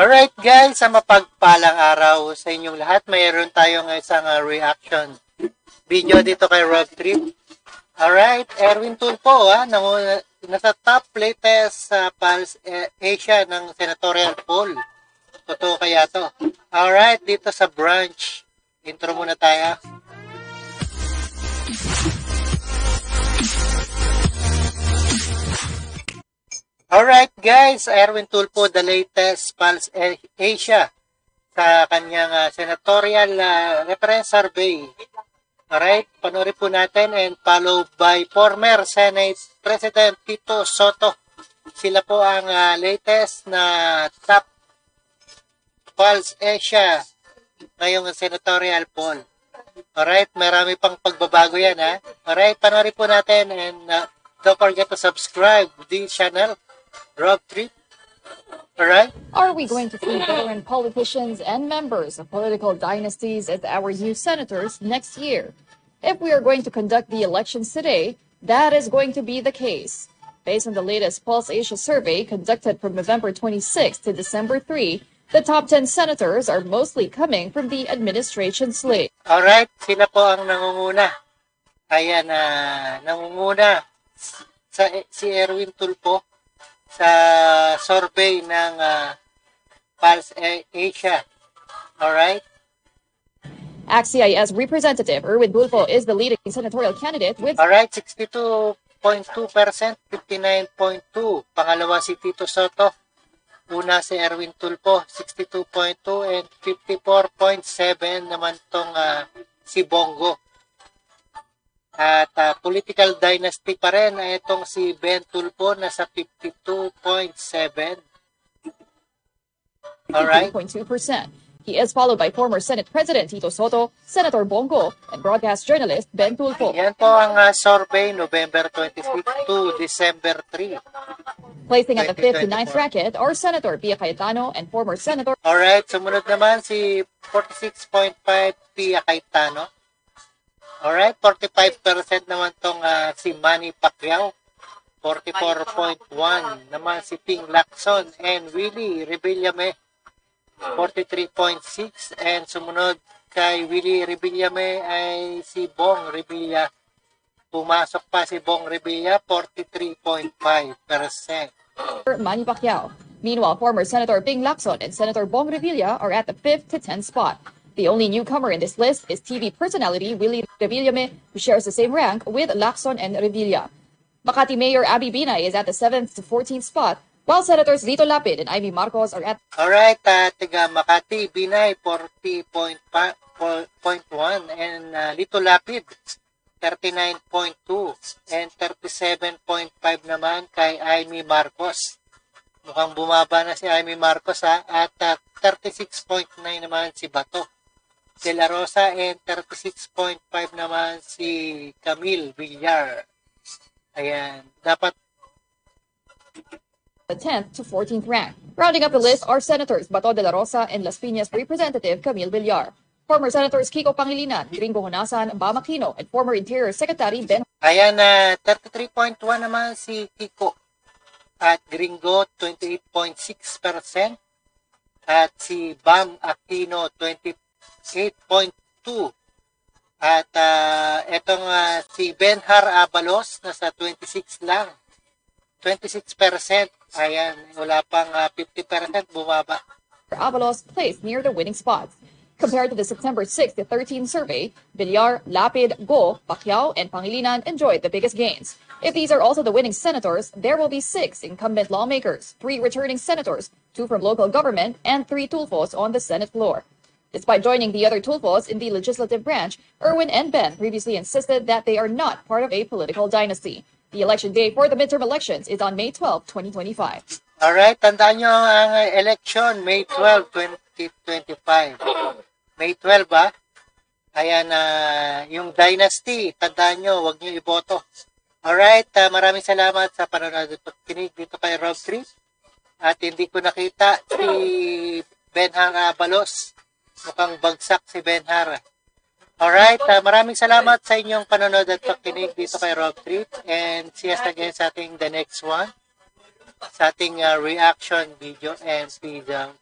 Alright guys, sa mapagpalang araw sa inyong lahat, mayroon tayong isang reaction video dito kay Rob Trip. Alright, Erwin Tulfo, nasa top latest sa Pulse Asia ng senatorial poll. Totoo kaya to? Alright, dito sa branch. Intro muna tayo. Alright guys, Erwin Tulfo, the latest Pulse Asia sa kanyang senatorial reference survey. Alright, panoorin po natin and followed by former Senate President Tito Sotto. Sila po ang latest na top Pulse Asia ngayong senatorial poll. Alright, marami pang pagbabago yan ha. Alright, panoorin po natin and don't forget to subscribe to this channel. Rob Trip. Alright? Are we going to see veteran politicians and members of political dynasties as our new senators next year? If we are going to conduct the elections today, that is going to be the case. Based on the latest Pulse Asia survey conducted from November 26 to December 3, the top 10 senators are mostly coming from the administration slate. Alright, sila po ang nangunguna. Ayan, nangunguna si Erwin Tulfo sa survey ng Pulse Asia. Alright? ACT-CIS Representative Erwin Tulfo is the leading senatorial candidate with... Alright, 62.2%, 59.2%. Pangalawa si Tito Sotto. Una si Erwin Tulfo, 62.2% and 54.7% naman tong si Bongo. At political dynasty pa rin itong si Ben Tulfo nasa 52.7%. Alright? 2%. He is followed by former Senate President Tito Sotto, Senator Bongo, and broadcast journalist Ben Tulfo. Yan po ang survey November 26 to December 3. Placing at the 5th to 9th bracket are Senator Pia Cayetano and former Senator... Alright, sumunod naman si 46.5 Pia Cayetano. Alright, 45% naman tong si Manny Pacquiao. 44.1% naman si Ping Lacson and Willie Revillame. 43.6% and sumunod kay Willie Revillame ay si Bong Revilla. Pumasok pa si Bong Revilla, 43.5%. Manny Pacquiao. Meanwhile, former Senator Ping Lacson and Senator Bong Revilla are at the 5th to 10th spot. The only newcomer in this list is TV personality Willie Revillame, who shares the same rank with Lacson and Revilla. Makati Mayor Abby Binay is at the 7th to 14th spot, while Senators Lito Lapid and Amy Marcos are at... Alright, taga Makati, Binay, 40.1 and Lito Lapid, 39.2 and 37.5 naman kay Amy Marcos. Mukhang bumaba na si Amy Marcos at 36.9 naman si Bato de la Rosa and 36.5 naman si Camille Villar. Ayan, dapat the 10th to 14th rank. Rounding up the list are Senators Bato de la Rosa and Las Piñas Representative Camille Villar. Former Senators Kiko Pangilinan, Gringo Honasan, Bam Aquino, and former Interior Secretary Ben... Ayan, 33.1 naman si Kiko. At Gringo, 28.6%. At si Bam Aquino, 28.2%. At etong si Benhar Abalos, nasa 26 lang. 26%. Ayan, wala pang 50%, bumaba. Abalos placed near the winning spots. Compared to the September 6 to 13 survey, Villar, Lapid, Go, Pacquiao, and Pangilinan enjoyed the biggest gains. If these are also the winning senators, there will be 6 incumbent lawmakers, 3 returning senators, 2 from local government, and 3 Tulfos on the Senate floor. Despite joining the other Tulfos in the legislative branch, Erwin and Ben previously insisted that they are not part of a political dynasty. The election day for the midterm elections is on May 12, 2025. Alright, tandaan nyo ang election, May 12, 2025. May 12 ba? Ayan, yung dynasty, tandaan nyo, huwag nyo iboto. Alright, maraming salamat sa panonood at pagkinig dito kay Rob Trip. At hindi ko nakita si Benhar Abalos. Mukhang bagsak si Benhar. Alright, maraming salamat sa inyong panonood at pagkinig dito kay Rob Trip. And see us again sa ating the next one. Sa ating reaction video and peace out.